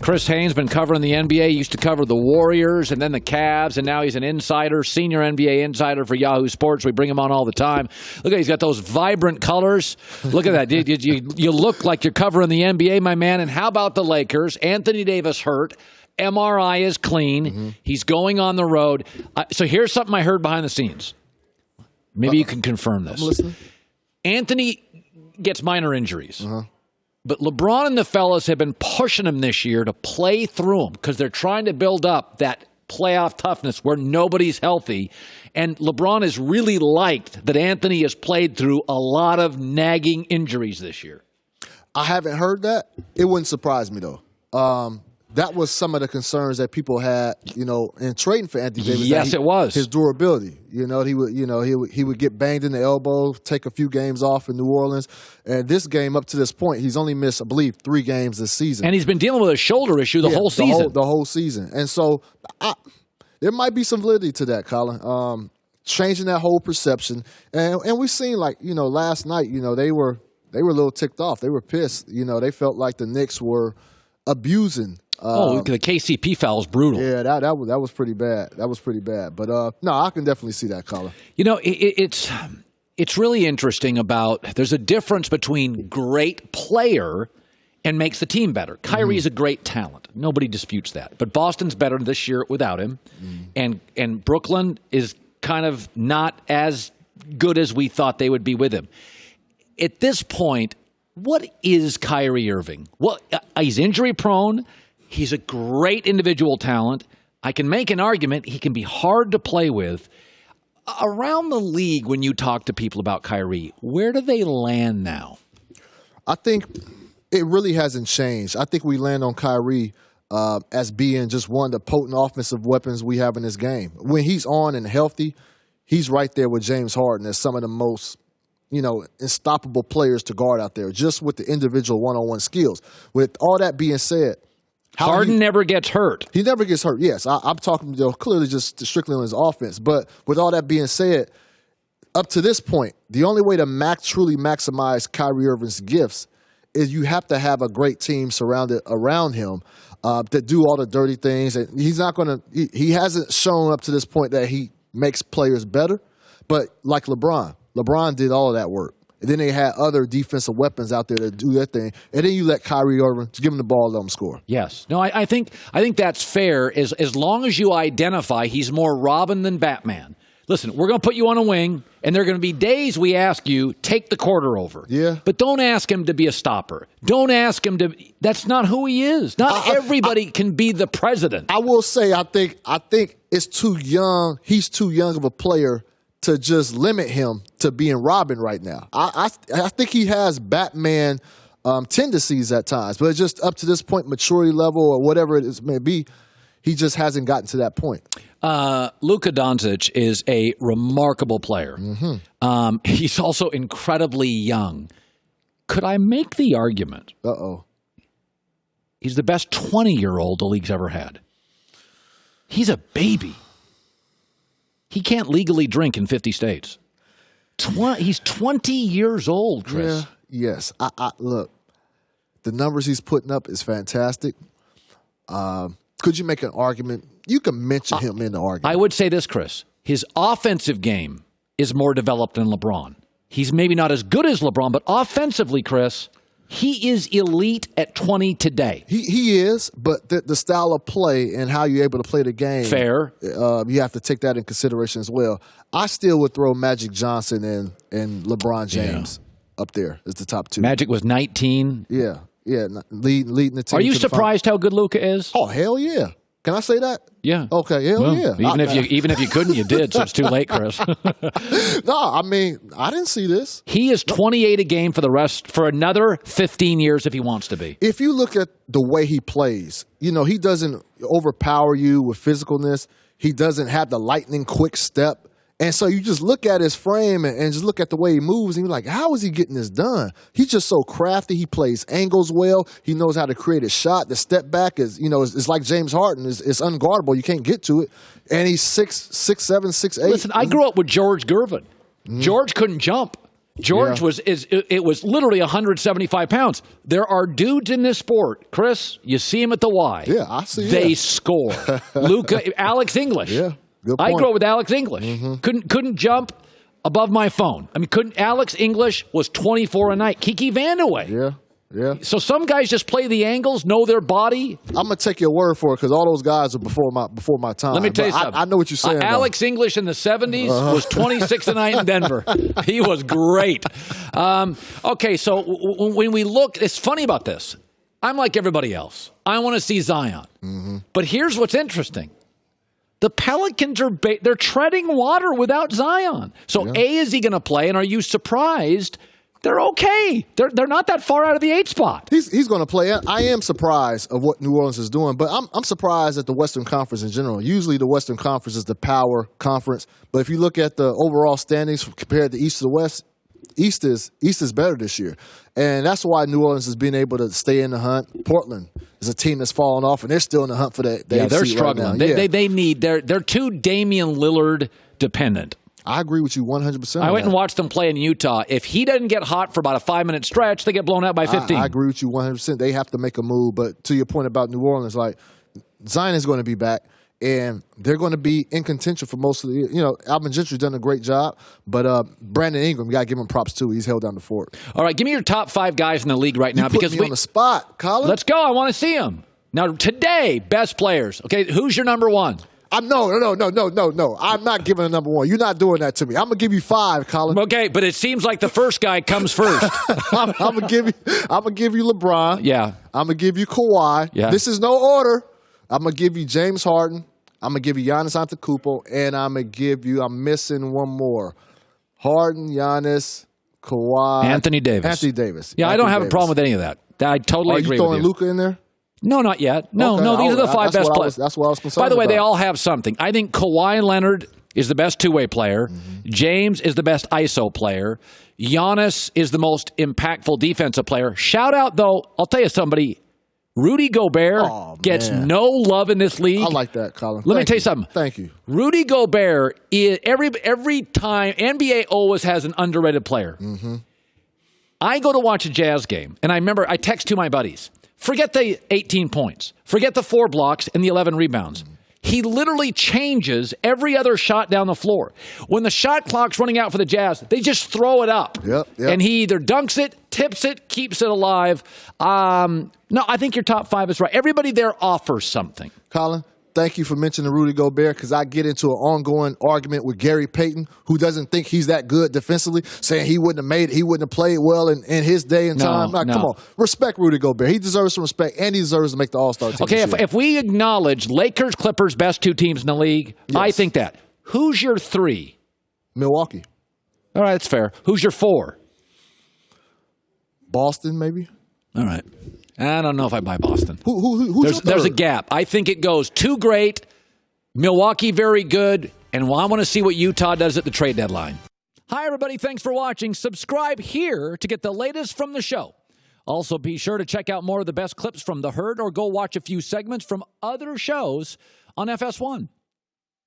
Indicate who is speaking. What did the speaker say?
Speaker 1: Chris Haynes been covering the NBA. He used to cover the Warriors and then the Cavs, and now he's an insider, senior NBA insider for Yahoo Sports. We bring him on all the time. Look at, he's got those vibrant colors. Look at that. You look like you're covering the NBA, my man. And how about the Lakers? Anthony Davis hurt. MRI is clean. Mm-hmm. He's going on the road. So here's something I heard behind the scenes. Maybe you can confirm this.
Speaker 2: I'm listening.
Speaker 1: Anthony gets minor injuries. But LeBron and the fellas have been pushing him this year to play through them because they're trying to build up that playoff toughness where nobody's healthy. And LeBron has really liked that Anthony has played through a lot of nagging injuries this year.
Speaker 2: I haven't heard that. It wouldn't surprise me, though. That was some of the concerns that people had, in trading for Anthony Davis.
Speaker 1: Yes, it was.
Speaker 2: His durability. He would get banged in the elbow, take a few games off in New Orleans. And this game, up to this point, he's only missed, I believe, 3 games this season.
Speaker 1: And he's been dealing with a shoulder issue the whole season.
Speaker 2: The whole season. And so there might be some validity to that, Colin. Changing that whole perception. And we've seen, last night, they were a little ticked off. They were pissed. They felt like the Knicks were abusing.
Speaker 1: The KCP foul is brutal.
Speaker 2: Yeah, that was pretty bad. That was pretty bad. But no, I can definitely see that, Colin.
Speaker 1: It's really interesting there's a difference between great player and makes the team better. Kyrie's a great talent. Nobody disputes that. But Boston's better this year without him. And Brooklyn is kind of not as good as we thought they would be with him. At this point, what is Kyrie Irving? Well, he's injury prone. He's a great individual talent. I can make an argument he can be hard to play with. Around the league, when you talk to people about Kyrie, where do they land now?
Speaker 2: I think it really hasn't changed. I think we land on Kyrie as being just one of the potent offensive weapons we have in this game. When he's on and healthy, he's right there with James Harden as some of the most unstoppable players to guard out there, just with the individual one-on-one skills. With all that being said,
Speaker 1: Harden never gets hurt.
Speaker 2: He never gets hurt, yes. I'm talking clearly just strictly on his offense. But with all that being said, up to this point, the only way to truly maximize Kyrie Irving's gifts is you have to have a great team surrounded around him that do all the dirty things. And he's not going to – he hasn't shown up to this point that he makes players better. But like LeBron did all of that work. And then they had other defensive weapons out there that do their thing. And then you let Kyrie Irving just give him the ball, let him score.
Speaker 1: Yes. No, I think that's fair as long as you identify he's more Robin than Batman. Listen, we're going to put you on a wing, and there are going to be days we ask you, take the quarter over.
Speaker 2: Yeah.
Speaker 1: But don't ask him to be a stopper. Don't ask him to – that's not who he is. Not everybody can be the president.
Speaker 2: I will say I think it's too young. He's too young of a player to just limit him to being Robin right now. I think he has Batman tendencies at times, but just up to this point, maturity level or whatever it may be, he just hasn't gotten to that point.
Speaker 1: Luka Doncic is a remarkable player. He's also incredibly young. Could I make the argument? He's the best 20-year-old the league's ever had. He's a baby. He can't legally drink in 50 states. He's 20 years old, Chris.
Speaker 2: Yeah, yes. Look, the numbers he's putting up is fantastic. Could you make an argument? You can mention him in the argument.
Speaker 1: I would say this, Chris. His offensive game is more developed than LeBron. He's maybe not as good as LeBron, but offensively, Chris, he is elite at 20 today.
Speaker 2: He is, but the style of play and how you're able to play the game.
Speaker 1: Fair.
Speaker 2: You have to take that in consideration as well. I still would throw Magic Johnson and LeBron James up there as the top two.
Speaker 1: Magic was 19.
Speaker 2: Yeah, leading the team.
Speaker 1: Are you surprised how good Luka is?
Speaker 2: Oh, hell yeah. Can I say that?
Speaker 1: Yeah.
Speaker 2: Okay, yeah.
Speaker 1: Even if you couldn't, you did, so it's too late, Chris.
Speaker 2: No, I mean, I didn't see this.
Speaker 1: He is 28 a game for another 15 years if he wants to be.
Speaker 2: If you look at the way he plays, he doesn't overpower you with physicalness. He doesn't have the lightning quick step. And so you just look at his frame and just look at the way he moves, and you're like, how is he getting this done? He's just so crafty. He plays angles well. He knows how to create a shot. The step back is, it's like James Harden. It's unguardable. You can't get to it. And he's 6'7", 6'8".
Speaker 1: Listen, I grew up with George Gervin. George couldn't jump. George was literally 175 pounds. There are dudes in this sport, Chris. You see him at the Y.
Speaker 2: Yeah, I see.
Speaker 1: They score. Alex English.
Speaker 2: Yeah, good point.
Speaker 1: I grew up with Alex English. Couldn't jump above my phone. I mean, Alex English was 24 a night. Kiki Vandeweghe.
Speaker 2: Yeah. Yeah.
Speaker 1: So some guys just play the angles, know their body.
Speaker 2: I'm gonna take your word for it because all those guys are before my time.
Speaker 1: Let me tell you something.
Speaker 2: I know what you're saying.
Speaker 1: Alex English in the 70s was 26 a night in Denver. He was great. Okay, so when we look, it's funny about this. I'm like everybody else. I want to see Zion. But here's what's interesting. The Pelicans they're treading water without Zion. So A, is he going to play? And are you surprised? They're okay. They're not that far out of the 8th spot.
Speaker 2: He's going to play. I am surprised of what New Orleans is doing, but I'm surprised at the Western Conference in general. Usually the Western Conference is the power conference, but if you look at the overall standings compared to East to the West, East is better this year, and that's why New Orleans has been able to stay in the hunt. Portland is a team that's fallen off, and they're still in the hunt for that.
Speaker 1: They're struggling.
Speaker 2: Right
Speaker 1: now. They're too Damian Lillard dependent.
Speaker 2: I agree with you 100%.
Speaker 1: I went and watched them play in Utah. If he doesn't get hot for about a 5-minute stretch, they get blown out by 15.
Speaker 2: I agree with you 100%. They have to make a move. But to your point about New Orleans, like Zion is going to be back, and they're going to be in contention for most of the. Alvin Gentry's done a great job, but Brandon Ingram, you got to give him props too. He's held down the fort.
Speaker 1: All right, give me your top 5 guys in the league right now.
Speaker 2: You put me on the spot, Colin.
Speaker 1: Let's go. I want to see them. Now, today, best players. Okay, who's your number 1?
Speaker 2: No. I'm not giving a number 1. You're not doing that to me. I'm gonna give you 5, Colin.
Speaker 1: Okay, but it seems like the first guy comes first.
Speaker 2: I'm gonna give you LeBron.
Speaker 1: Yeah.
Speaker 2: I'm gonna give you Kawhi.
Speaker 1: Yeah.
Speaker 2: This is no order. I'm gonna give you James Harden. I'm gonna give you Giannis Antetokounmpo, and I'm missing one more. Harden, Giannis, Kawhi,
Speaker 1: Anthony Davis. Yeah, I don't have a problem with any of that. I totally agree with you.
Speaker 2: Are you throwing Luka in there?
Speaker 1: No, not yet. No,
Speaker 2: Okay,
Speaker 1: these are the 5 best players.
Speaker 2: That's what I was concerned
Speaker 1: By the way,
Speaker 2: about.
Speaker 1: they all have something. I think Kawhi Leonard is the best two-way player. James is the best ISO player. Giannis is the most impactful defensive player. Shout out, though, I'll tell you somebody, Rudy Gobert gets no love in this league.
Speaker 2: I like that, Colin.
Speaker 1: Let me tell you something.
Speaker 2: Thank you.
Speaker 1: Rudy Gobert, every time, NBA always has an underrated player. I go to watch a Jazz game, and I remember I text to my buddies, forget the 18 points. Forget the 4 blocks and the 11 rebounds. He literally changes every other shot down the floor. When the shot clock's running out for the Jazz, they just throw it up.
Speaker 2: Yep.
Speaker 1: And he either dunks it, tips it, keeps it alive. No, I think your top 5 is right. Everybody there offers something.
Speaker 2: Colin, thank you for mentioning Rudy Gobert because I get into an ongoing argument with Gary Payton, who doesn't think he's that good defensively, saying he wouldn't have played well in his day and time. Come on. Respect Rudy Gobert. He deserves some respect, and he deserves to make the All-Star team.
Speaker 1: Okay, if we acknowledge Lakers, Clippers, best 2 teams in the league, yes. I think that. Who's your 3?
Speaker 2: Milwaukee.
Speaker 1: All right, that's fair. Who's your 4?
Speaker 2: Boston, maybe.
Speaker 1: All right. I don't know if I buy Boston.
Speaker 2: Who's
Speaker 1: there's a gap. I think it goes 2 great, Milwaukee very good, and I want to see what Utah does at the trade deadline. Hi, everybody. Thanks for watching. Subscribe here to get the latest from the show. Also, be sure to check out more of the best clips from The Herd or go watch a few segments from other shows on FS1.